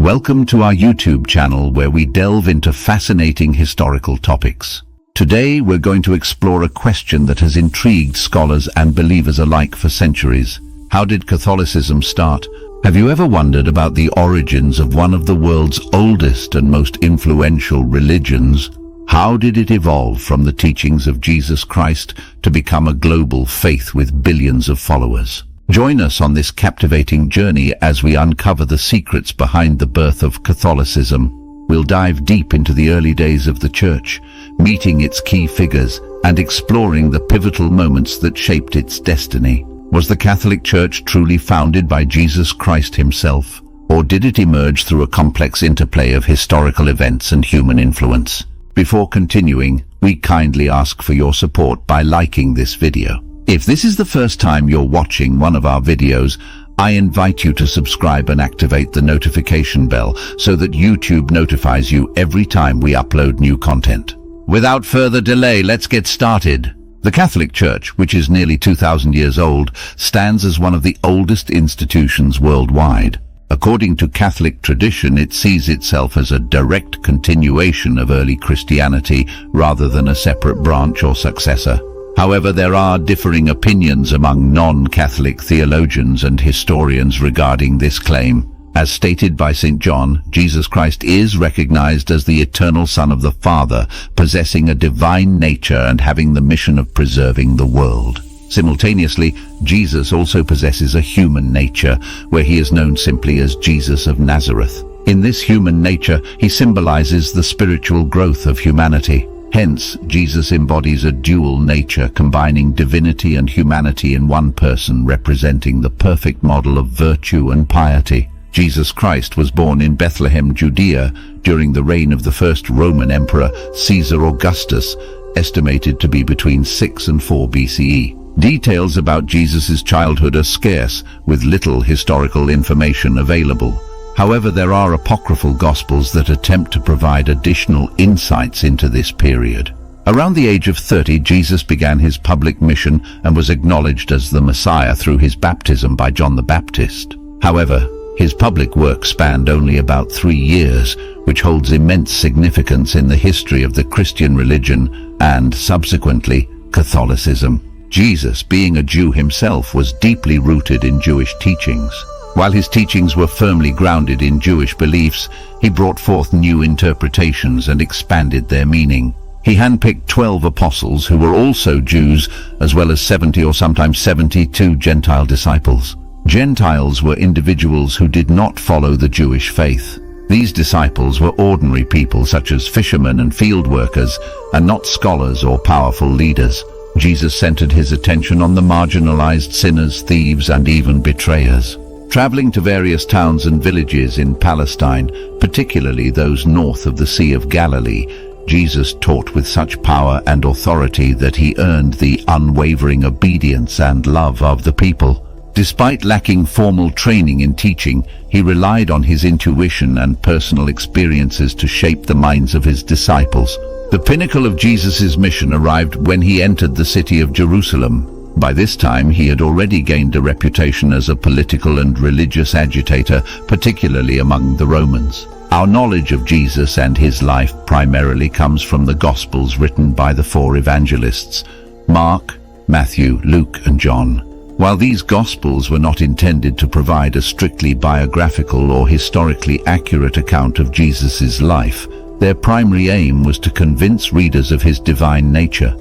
Welcome to our YouTube channel where we delve into fascinating historical topics. Today we're going to explore a question that has intrigued scholars and believers alike for centuries. How did Catholicism start? Have you ever wondered about the origins of one of the world's oldest and most influential religions? How did it evolve from the teachings of Jesus Christ to become a global faith with billions of followers? Join us on this captivating journey as we uncover the secrets behind the birth of Catholicism. We'll dive deep into the early days of the Church, meeting its key figures and exploring the pivotal moments that shaped its destiny. Was the Catholic Church truly founded by Jesus Christ himself, or did it emerge through a complex interplay of historical events and human influence? Before continuing, we kindly ask for your support by liking this video. If this is the first time you're watching one of our videos, I invite you to subscribe and activate the notification bell so that YouTube notifies you every time we upload new content. Without further delay, let's get started. The Catholic Church, which is nearly 2,000 years old, stands as one of the oldest institutions worldwide. According to Catholic tradition, it sees itself as a direct continuation of early Christianity rather than a separate branch or successor. However, there are differing opinions among non-Catholic theologians and historians regarding this claim. As stated by St. John, Jesus Christ is recognized as the eternal Son of the Father, possessing a divine nature and having the mission of preserving the world. Simultaneously, Jesus also possesses a human nature, where he is known simply as Jesus of Nazareth. In this human nature, he symbolizes the spiritual growth of humanity. Hence, Jesus embodies a dual nature, combining divinity and humanity in one person, representing the perfect model of virtue and piety. Jesus Christ was born in Bethlehem, Judea, during the reign of the first Roman Emperor, Caesar Augustus, estimated to be between 6 and 4 BCE. Details about Jesus' childhood are scarce, with little historical information available. However, there are apocryphal Gospels that attempt to provide additional insights into this period. Around the age of 30, Jesus began his public mission and was acknowledged as the Messiah through his baptism by John the Baptist. However, his public work spanned only about 3 years, which holds immense significance in the history of the Christian religion and, subsequently, Catholicism. Jesus, being a Jew himself, was deeply rooted in Jewish teachings. While his teachings were firmly grounded in Jewish beliefs, he brought forth new interpretations and expanded their meaning. He handpicked 12 apostles who were also Jews, as well as 70 or sometimes 72 Gentile disciples. Gentiles were individuals who did not follow the Jewish faith. These disciples were ordinary people such as fishermen and field workers, and not scholars or powerful leaders. Jesus centered his attention on the marginalized sinners, thieves, and even betrayers. Traveling to various towns and villages in Palestine, particularly those north of the Sea of Galilee, Jesus taught with such power and authority that he earned the unwavering obedience and love of the people. Despite lacking formal training in teaching, he relied on his intuition and personal experiences to shape the minds of his disciples. The pinnacle of Jesus' mission arrived when he entered the city of Jerusalem. By this time, he had already gained a reputation as a political and religious agitator, particularly among the Romans. Our knowledge of Jesus and his life primarily comes from the Gospels written by the 4 evangelists, Mark, Matthew, Luke, and John. While these Gospels were not intended to provide a strictly biographical or historically accurate account of Jesus' life, their primary aim was to convince readers of his divine nature.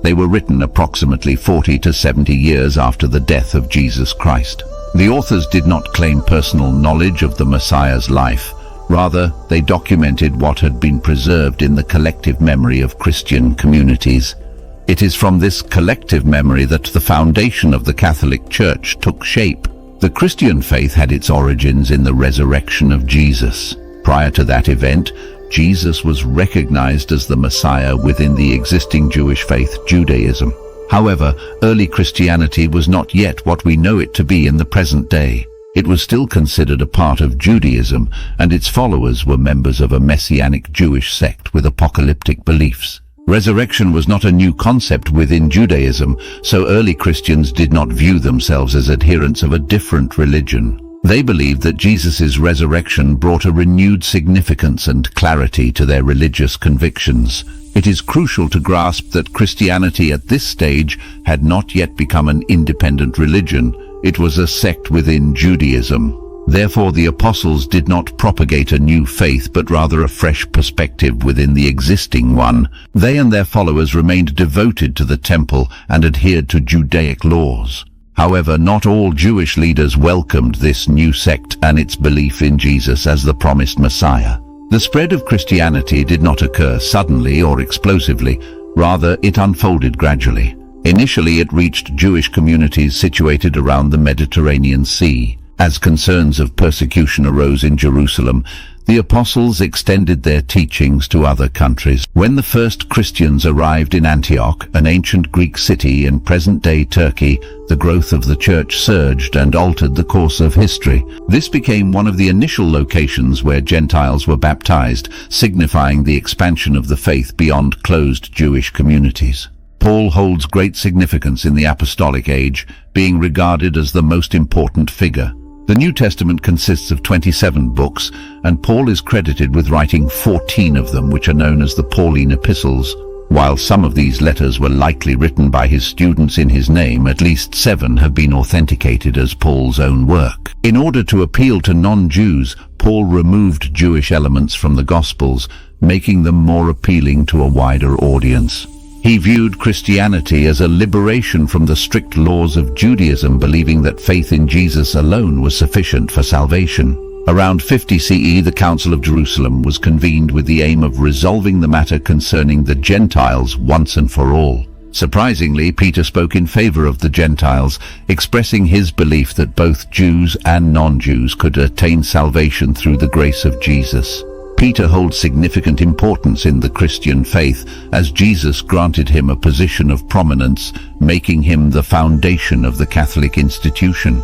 They were written approximately 40 to 70 years after the death of Jesus Christ. The authors did not claim personal knowledge of the Messiah's life. Rather, they documented what had been preserved in the collective memory of Christian communities. It is from this collective memory that the foundation of the Catholic Church took shape. The Christian faith had its origins in the resurrection of Jesus. Prior to that event, Jesus was recognized as the Messiah within the existing Jewish faith, Judaism. However, early Christianity was not yet what we know it to be in the present day. It was still considered a part of Judaism, and its followers were members of a messianic Jewish sect with apocalyptic beliefs. Resurrection was not a new concept within Judaism, so early Christians did not view themselves as adherents of a different religion. They believed that Jesus' resurrection brought a renewed significance and clarity to their religious convictions. It is crucial to grasp that Christianity at this stage had not yet become an independent religion. It was a sect within Judaism. Therefore, the apostles did not propagate a new faith, but rather a fresh perspective within the existing one. They and their followers remained devoted to the temple and adhered to Judaic laws. However, not all Jewish leaders welcomed this new sect and its belief in Jesus as the promised Messiah. The spread of Christianity did not occur suddenly or explosively. Rather, it unfolded gradually. Initially, it reached Jewish communities situated around the Mediterranean Sea. As concerns of persecution arose in Jerusalem, the apostles extended their teachings to other countries. When the first Christians arrived in Antioch, an ancient Greek city in present-day Turkey, the growth of the church surged and altered the course of history. This became one of the initial locations where Gentiles were baptized, signifying the expansion of the faith beyond closed Jewish communities. Paul holds great significance in the apostolic age, being regarded as the most important figure. The New Testament consists of 27 books, and Paul is credited with writing 14 of them, which are known as the Pauline epistles. While some of these letters were likely written by his students in his name, at least 7 have been authenticated as Paul's own work. In order to appeal to non-Jews, Paul removed Jewish elements from the Gospels, making them more appealing to a wider audience. He viewed Christianity as a liberation from the strict laws of Judaism, believing that faith in Jesus alone was sufficient for salvation. Around 50 CE, the Council of Jerusalem was convened with the aim of resolving the matter concerning the Gentiles once and for all. Surprisingly, Peter spoke in favor of the Gentiles, expressing his belief that both Jews and non-Jews could attain salvation through the grace of Jesus. Peter holds significant importance in the Christian faith, as Jesus granted him a position of prominence, making him the foundation of the Catholic institution.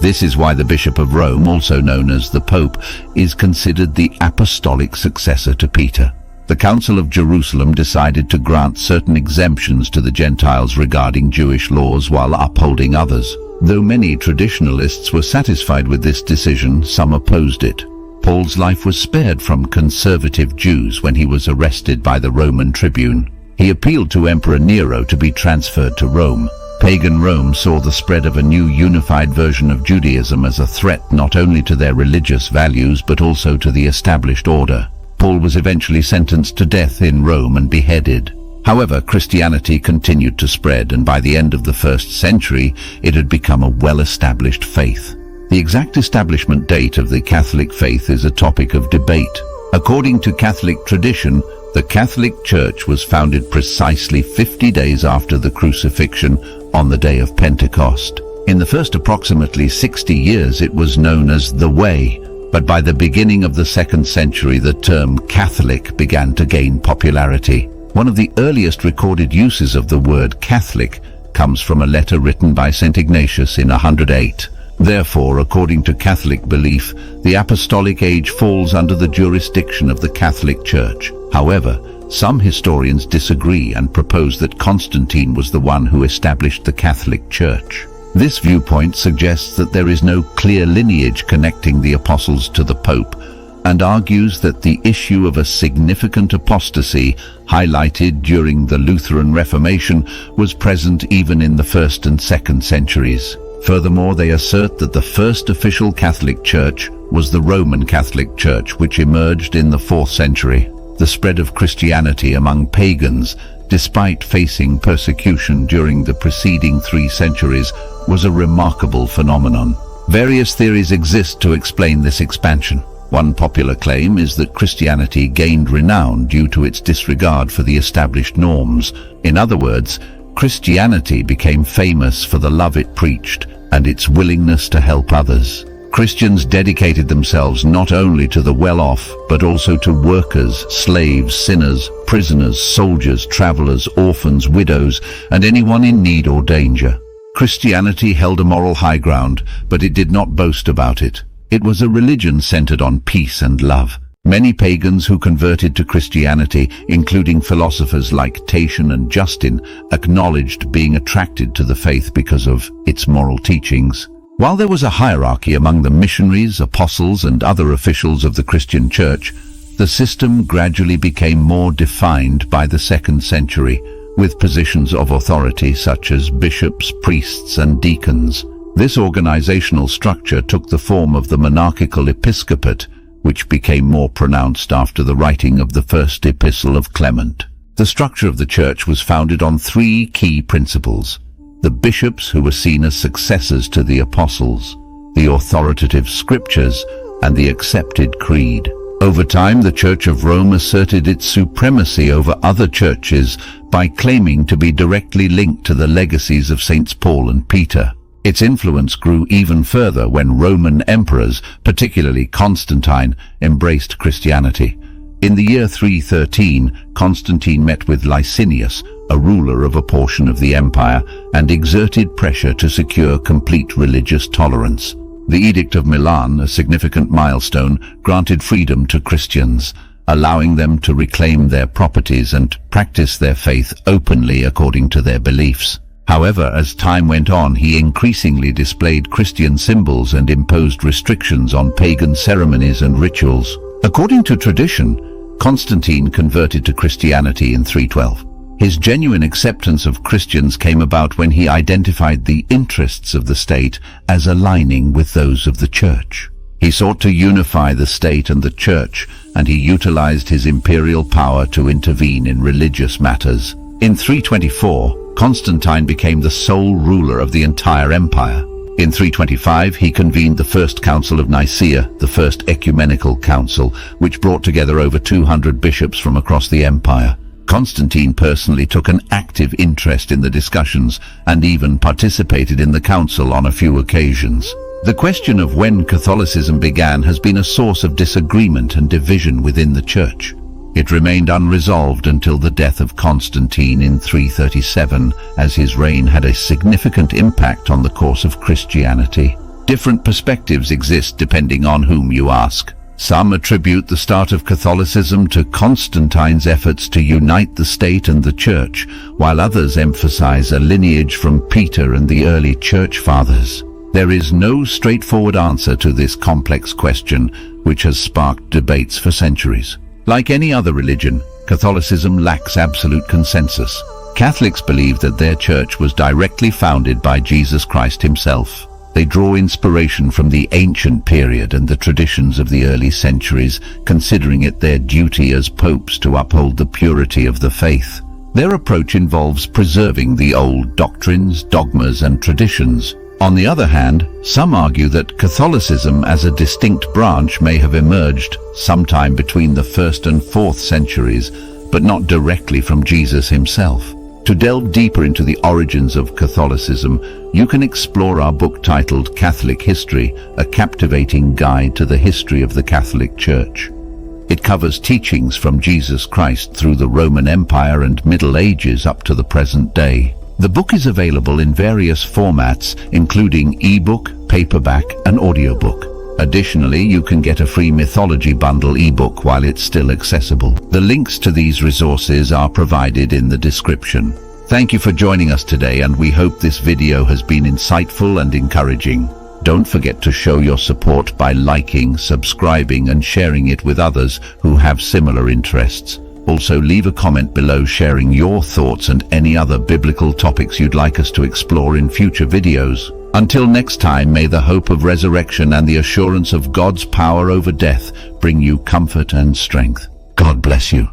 This is why the Bishop of Rome, also known as the Pope, is considered the apostolic successor to Peter. The Council of Jerusalem decided to grant certain exemptions to the Gentiles regarding Jewish laws while upholding others. Though many traditionalists were satisfied with this decision, some opposed it. Paul's life was spared from conservative Jews when he was arrested by the Roman tribune. He appealed to Emperor Nero to be transferred to Rome. Pagan Rome saw the spread of a new unified version of Judaism as a threat not only to their religious values but also to the established order. Paul was eventually sentenced to death in Rome and beheaded. However, Christianity continued to spread, and by the end of the 1st century, it had become a well-established faith. The exact establishment date of the Catholic faith is a topic of debate. According to Catholic tradition, the Catholic Church was founded precisely 50 days after the crucifixion on the day of Pentecost. In the first approximately 60 years it was known as the Way, but by the beginning of the 2nd century the term Catholic began to gain popularity. One of the earliest recorded uses of the word Catholic comes from a letter written by St. Ignatius in 108. Therefore, according to Catholic belief, the apostolic age falls under the jurisdiction of the Catholic Church. However, some historians disagree and propose that Constantine was the one who established the Catholic Church. This viewpoint suggests that there is no clear lineage connecting the apostles to the Pope, and argues that the issue of a significant apostasy, highlighted during the Lutheran Reformation, was present even in the 1st and 2nd centuries. Furthermore, they assert that the first official Catholic Church was the Roman Catholic Church, which emerged in the 4th century. The spread of Christianity among pagans, despite facing persecution during the preceding 3 centuries, was a remarkable phenomenon. Various theories exist to explain this expansion. One popular claim is that Christianity gained renown due to its disregard for the established norms. In other words, Christianity became famous for the love it preached and its willingness to help others. Christians dedicated themselves not only to the well-off, but also to workers, slaves, sinners, prisoners, soldiers, travelers, orphans, widows, and anyone in need or danger. Christianity held a moral high ground, but it did not boast about it. It was a religion centered on peace and love. Many pagans who converted to Christianity, including philosophers like Tatian and Justin, acknowledged being attracted to the faith because of its moral teachings. While there was a hierarchy among the missionaries, apostles, and other officials of the Christian Church, the system gradually became more defined by the 2nd century, with positions of authority such as bishops, priests, and deacons. This organizational structure took the form of the monarchical episcopate, which became more pronounced after the writing of the first epistle of Clement. The structure of the church was founded on 3 key principles: the bishops, who were seen as successors to the apostles, the authoritative scriptures, and the accepted creed. Over time, the Church of Rome asserted its supremacy over other churches by claiming to be directly linked to the legacies of Saints Paul and Peter. Its influence grew even further when Roman emperors, particularly Constantine, embraced Christianity. In the year 313, Constantine met with Licinius, a ruler of a portion of the empire, and exerted pressure to secure complete religious tolerance. The Edict of Milan, a significant milestone, granted freedom to Christians, allowing them to reclaim their properties and practice their faith openly according to their beliefs. However, as time went on, he increasingly displayed Christian symbols and imposed restrictions on pagan ceremonies and rituals. According to tradition, Constantine converted to Christianity in 312. His genuine acceptance of Christians came about when he identified the interests of the state as aligning with those of the church. He sought to unify the state and the church, and he utilized his imperial power to intervene in religious matters. In 324, Constantine became the sole ruler of the entire empire. In 325, he convened the First Council of Nicaea, the first ecumenical council, which brought together over 200 bishops from across the empire. Constantine personally took an active interest in the discussions and even participated in the council on a few occasions. The question of when Catholicism began has been a source of disagreement and division within the Church. It remained unresolved until the death of Constantine in 337, as his reign had a significant impact on the course of Christianity. Different perspectives exist depending on whom you ask. Some attribute the start of Catholicism to Constantine's efforts to unite the state and the church, while others emphasize a lineage from Peter and the early church fathers. There is no straightforward answer to this complex question, which has sparked debates for centuries. Like any other religion, Catholicism lacks absolute consensus. Catholics believe that their church was directly founded by Jesus Christ himself. They draw inspiration from the ancient period and the traditions of the early centuries, considering it their duty as popes to uphold the purity of the faith. Their approach involves preserving the old doctrines, dogmas, and traditions. On the other hand, some argue that Catholicism as a distinct branch may have emerged sometime between the 1st and 4th centuries, but not directly from Jesus himself. To delve deeper into the origins of Catholicism, you can explore our book titled Catholic History, a captivating guide to the history of the Catholic Church. It covers teachings from Jesus Christ through the Roman Empire and Middle Ages up to the present day. The book is available in various formats, including ebook, paperback, and audiobook. Additionally, you can get a free mythology bundle ebook while it's still accessible. The links to these resources are provided in the description. Thank you for joining us today, and we hope this video has been insightful and encouraging. Don't forget to show your support by liking, subscribing, and sharing it with others who have similar interests. Also, leave a comment below sharing your thoughts and any other biblical topics you'd like us to explore in future videos. Until next time, may the hope of resurrection and the assurance of God's power over death bring you comfort and strength. God bless you.